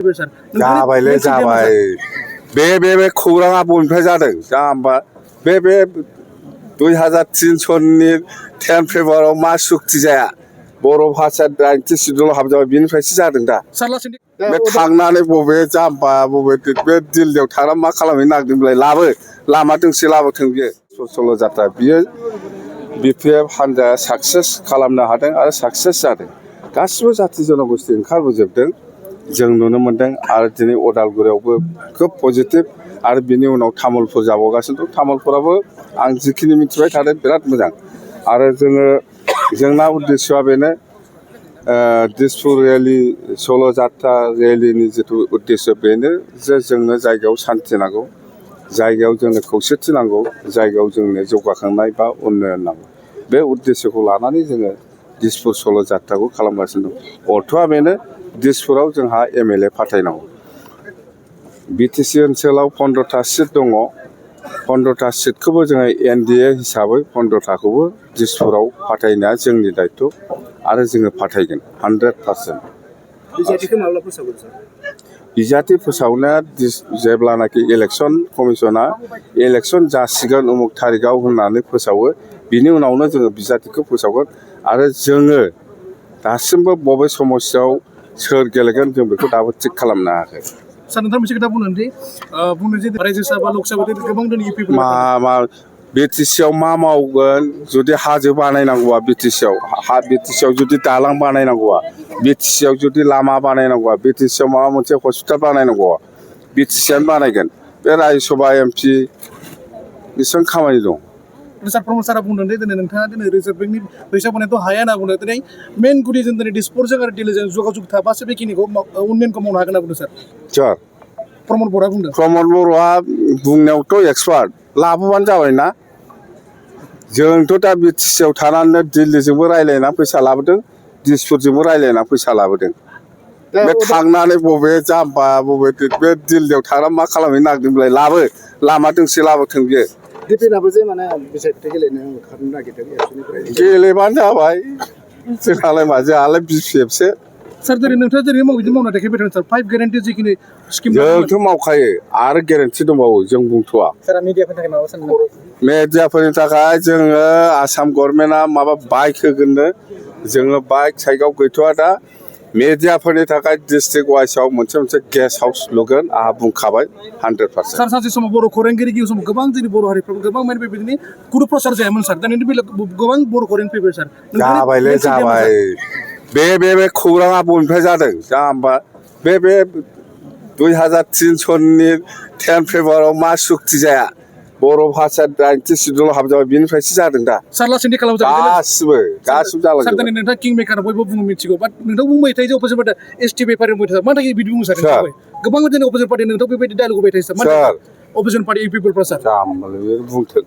जाबायलै जाबाय बे खौराङा बबेनिफ्राय जादों जाम्बा बे 2003 10 फेब्रुवारियाव मा सुक्ति जाया बर' भाषा 90 सिडुलाव हाबजाबाय बेनिफ्रायसो जादों दा बे थांनानै बबे जाम्बा बबे बे दिल्लीयाव थांना मा खालामहैनो नागिरदोंलाय लाबो लामा दोंसे लाबोथों बियो सल' जात्रा बियो बिपिएफ हान्जाया साक्सेस खालामनो हादों आरो साक्सेस जादों गासिबो जाथि जन'गोष्ठि ओंखारबोजोबदों जों नुनो मोन्दों आरो दिनै अदालगुरियावबो खोब पजिटिभ आरो बिनि उनाव तामुलपुर जाबावगासिनो दं तामुलपुराबो आं जिखिनि मिथिबाय थादों बिराद मोजां आरो जोंना उद्देश्यआ बेनो दिसपुर रेलि सल' जात्रा रेलिनि जिथु उद्देश्य बेनो जे जोंनो जायगायाव सान्थि नांगौ जायगायाव जोंनो खौसेथि नांगौ जायगायाव जोंनो जौगाखांनाय बा उन्नयन नांगौ बे उद्देश्यखौ लानानै जोङो दिसपुर सल' जात्राखौ खालामगासिनो दं अर्थ'आ बेनो दिसपुराव जोंहा एमएलए फाथायनांगौ बिटिसि ओनसोलाव 15टा सिट दङ 15टा सिटखौबो जोङो एनडिए हिसाबै 15टाखौबो दिसपुराव फाथायनाया जोंनि दायथ' आरो जोङो फाथायगोन 100%। बिजाथिखौ माब्ला फोसावगोन सार? बिजाथि फोसावनाया जेब्लानाखि इलेक्सन कमिसना इलेक्सन जासिगोन उमुक थारिखआव होननानै फोसावो बिनि उनावनो जोङो बिजाथिखौ फोसावगोन आरो जोङो दासिमबो बबे समस्यायाव सोर गेलेगोन जों बेखौ दाबो थिग खालामनो हायाखै। सार नोंथाङा मोनसे खोथा बुंनो जे रायजो सभा लकसभा गोबां दिनै इउपि मा बिटिसिआव मा मावगोन जुदि हाजो बानायनांगौआ बिटिसिआव जुदि दालां बानायनांगौआ बिटिसिआव जुदि लामा बानायनांगौआ बिटिसिआव माबा मोनसे हस्पिटाल बानायनांगौआ बिटिसिआनो बानायगोन बे रायजो सभा एमपि बेसेबां खामानि दं। सार प्रमद सारा बुंदों दे दिनै नोंथाङा दिनै रिजार्भ बेंकनि फैसा बानायथ' हाया होनना बुंदों दिनै मेन गुदि जों दिनै दिसपुरजों आरो दिल्लीजों जगाजग थाबासो बेखिनिखौ उन्नयनखौ मावनो हागोन होनना बुंदों सार। सोर? प्रमद बर'आ बुंदों। प्रमद बर'आ बुंनायावथ' एक्सपार्ट लाबोबानो जाबाय ना जोंथ' दा बिटिसिआव थानानै दिल्लीजोंबो रायज्लायना फैसा लाबोदों दिसपुरजोंबो रायज्लायना फैसा लाबोदों बे थांनानै बबे जाम्बा बबे बे दिल्लीयाव थांना मा खालामहैनो नागिरदोंलाय लाबो लामा दोंसे लाबोथों बियो दिपेनाबो जे माने बिसायख'थि गेलेनो ओंखारनो नागिरदों गेलेबानो जाबाय जोंहालाय मा जोंहालाय बिपिएफसो। सार दिनै नोंथाङा दिनै बिदि मावना देखायबाय थादों सार 5 गेरेन्टि जिखिनि स्किम जोंथ' मावखायो आरो गेरेन्टि दंबावो जों बुंथ'वा। सारा मिडियाफोरनि थाखाय माबा सानदों? मेडियाफोरनि थाखाय जोङो आसाम गभर्नमेन्टआ माबा बाइक होगोननो जोङो बाइक साइकआव गैथ'वा दा मेडियाफोरनि थाखाय डिस्ट्रिक्ट वाइसआव मोनसे गेस्ट हाउस लुगोन आंहा बुंखाबाय 100%। सार सानसे समाव बर' खौरांगिरि समाव गोबां जोंनि बर' हारिफ्राबो गोबां माने बेबायदिनो गुरु प्रसार जायामोन सार दानि बेलायाव गोबां बर' खौरां फैबाय सार। जाबायलै जाबाय बे खौराङा बबेनिफ्राय जादों जाम्बा बे 2003 10 फेब्रुवारियाव मा सुक्ति जाया बर' भाषा 90 सिडुलाव हाबजाबाय बेनिफ्रायसो जादों दा सार लासैनो खालामजाबाय गासिबो जालांजोबबाय। सार दिनै नोंथाङा किं मेकार बयबो बुङो मिथिगौ बाट नोंथां बुंबाय थायो जे अपोजिट पार्टी एसटि बेफारि बुंबाय थायो मानो थाखाय बिदि बुङो सार नोंथाङा गोबां दिनै अपोजिट पार्टी नोंथां बेबायदि डायलग होबाय थायो सार अपोजिट पार्टी पिपलफ्रा सार जाम्बालै बुंथों।